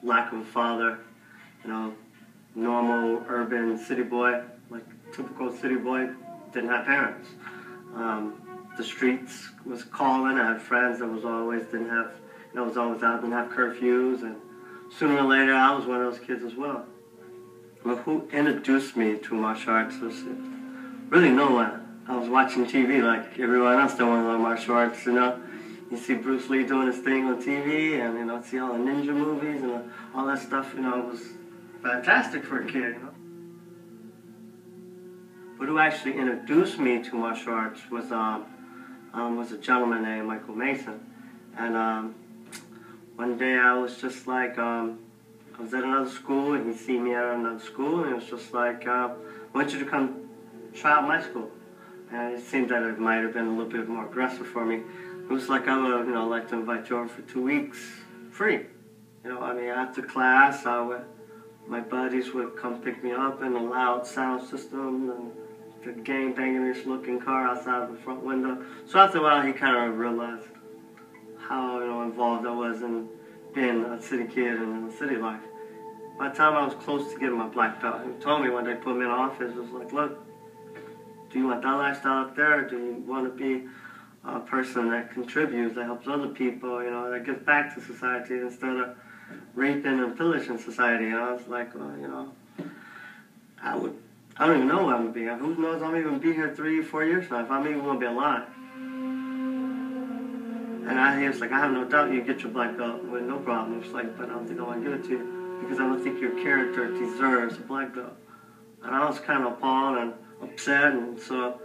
lack of a father, you know, normal urban city boy, like typical city boy, didn't have parents. The streets was calling. I had friends that was always didn't have, you know, was always out, didn't have curfews, and sooner or later I was one of those kids as well. Well, who introduced me to martial arts was really no one. I was watching TV like everyone else that wanted to learn martial arts, you know. You see Bruce Lee doing his thing on TV, and, you know, see all the ninja movies and all that stuff, you know, it was fantastic for a kid, you know. But who actually introduced me to martial arts was a gentleman named Michael Mason. And one day I was just like, I was at another school, and he'd see me at another school, and it was just like, I want you to come try out my school. And it seemed that it might have been a little bit more aggressive for me. It was like, I would, you know, like to invite you over for 2 weeks, free. You know, I mean, after class, my buddies would come pick me up in a loud sound system, and the gang-bangerish looking car outside of the front window. So after a while, he kind of realized how, you know, involved I was in being a city kid and in the city life. By the time I was close to getting my black belt, he told me one day, put me in the office, it was like, look, do you want that lifestyle up there, or do you want to be a person that contributes, that helps other people, you know, that gives back to society instead of raping and pillaging society? And I was like, well, you know, I don't even know where I'm going to be. Who knows, I'm even be here 3 or 4 years now, if I'm even going to be alive. And he was like, I have no doubt you get your black belt with no problem. He was like, but I don't think I want to give it to you because I don't think your character deserves a black belt. And I was kind of appalled and upset, and so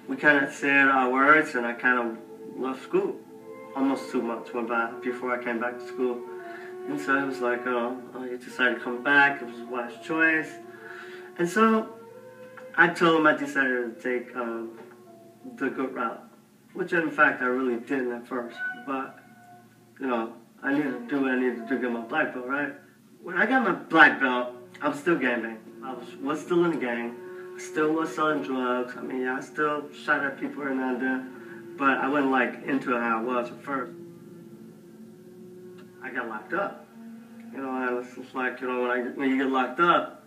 we kind of said our words, and I kind of left school. Almost 2 months went by before I came back to school. And so it was like, you decided to come back. It was a wise choice. And so I told him I decided to take the good route, which in fact I really didn't at first. But, you know, I needed to do what I needed to do to get my black belt, right? When I got my black belt, I was still gangbang. I was still in the gang. I still was selling drugs. I mean, yeah, I still shot at people every now and then, but I wasn't like into it how I was at first. I got locked up. You know, and it's just like, you know, when you get locked up,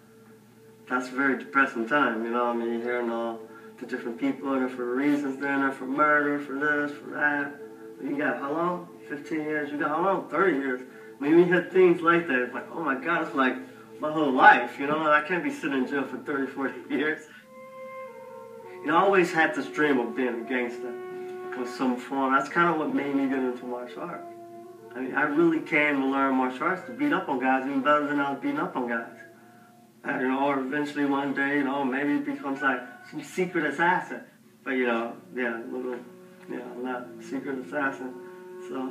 that's a very depressing time. You know, I mean, you're hearing all the different people in there for reasons, they're in there for murder, for this, for that. You got how long? 15 years. You got how long? 30 years. I mean, when you hear things like that, it's like, oh my God, it's like my whole life, you know, and I can't be sitting in jail for 30, 40 years. You know, I always had this dream of being a gangster with some form. That's kind of what made me get into martial arts. I mean, I really came to learn martial arts to beat up on guys even better than I was beating up on guys. You know, or eventually one day, you know, maybe it becomes like some secret assassin. But, you know, yeah, I'm not a secret assassin. So,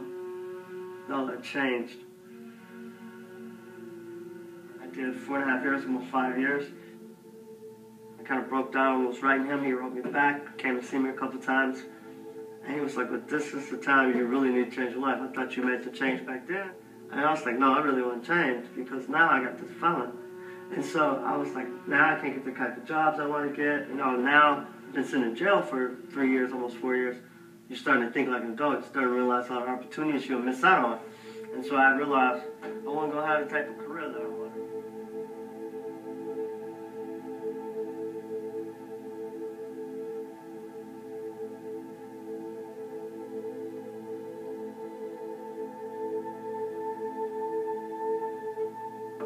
all that changed. I did 4.5 years, almost 5 years. I kind of broke down and was writing him. He wrote me back, came to see me a couple times. And he was like, well, this is the time you really need to change your life. I thought you made the change back then. And I was like, no, I really want to change because now I got this felon. And so I was like, now I can't get the kind of jobs I want to get. You know, now I've been sitting in jail for 3 years, almost 4 years. You're starting to think like an adult. You're starting to realize all the opportunities you'll miss out on. And so I realized I want to go have the type of career that I want.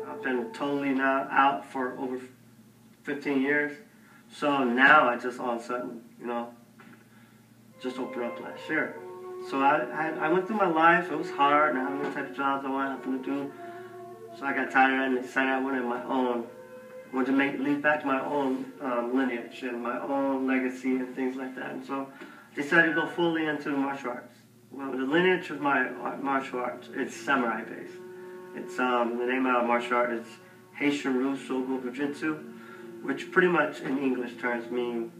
I've been totally now out for over 15 years. So now I just all of a sudden, you know, just opened up last year. So I went through my life. It was hard, and I had the type of jobs I wanted to do. So I got tired of it and decided I wanted my own. I wanted to leave back my own lineage and my own legacy and things like that. And so I decided to go fully into martial arts. Well, the lineage of my martial arts, it's samurai based. It's the name of our martial art is Haitian Ryu Sogo Jiu-Jitsu, which pretty much in English terms mean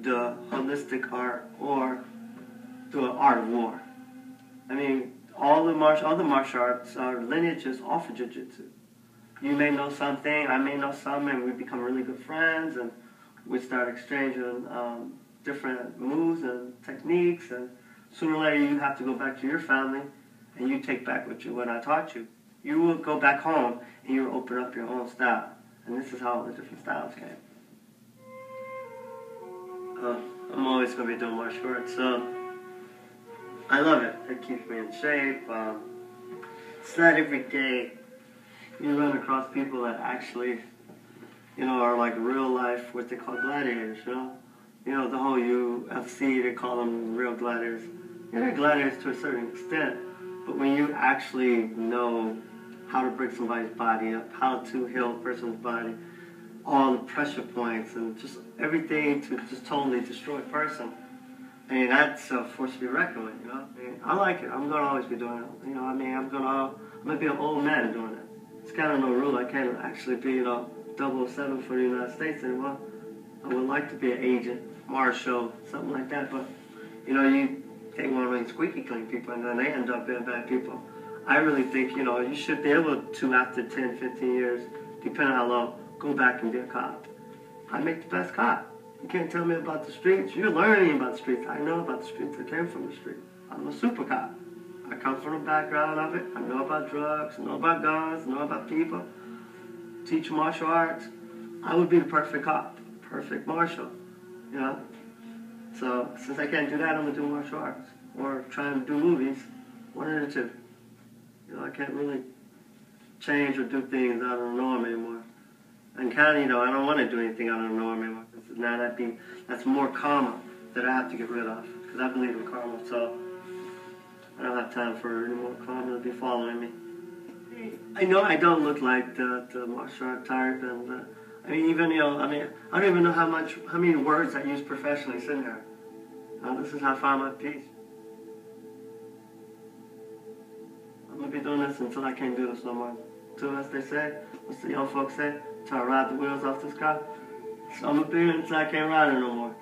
the holistic art or the art of war. I mean, all the martial arts are lineages off of Jiu-Jitsu. You may know something, I may know some, and we become really good friends, and we start exchanging different moves and techniques, and sooner or later you have to go back to your family and you take back what I taught you. you will go back home and you will open up your own style. And this is how the different styles came. I'm always going to be doing martial arts, so I love it. It keeps me in shape. It's not every day you run across people that actually, are like real life, what they call gladiators, the whole UFC, they call them real gladiators. They're gladiators to a certain extent, but when you actually know how to break somebody's body up, how to heal a person's body, all the pressure points, and just everything to just totally destroy a person, that's a force to be reckoned with, I like it. I'm going to always be doing it. I'm going to be an old man doing it. It's kind of no rule. I can't actually be, 007 for the United States anymore. I would like to be an agent, marshal, something like that, but, you take one of these squeaky clean people and then they end up being bad people. I really think, you should be able to, after 10, 15 years, depending on how long, go back and be a cop. I make the best cop. You can't tell me about the streets. You're learning about the streets. I know about the streets. I came from the street. I'm a super cop. I come from the background of it. I know about drugs, I know about guns, I know about people. Teach martial arts. I would be the perfect cop, perfect marshal, So since I can't do that, I'm going to do martial arts or try and do movies, one of the two. I can't really change or do things out of the norm anymore. And kind of, I don't want to do anything out of the norm anymore. Now that's more karma that I have to get rid of, because I believe in karma, so I don't have time for any more karma to be following me. I know I don't look like the martial art type, and I don't even know how many words I use professionally sitting here. This is how I find my peace. I'm going to be doing this until I can't do this no more. Until, as they say, what's the young folks say? Until I ride the wheels off this car. So I'm going to be until I can't ride it no more.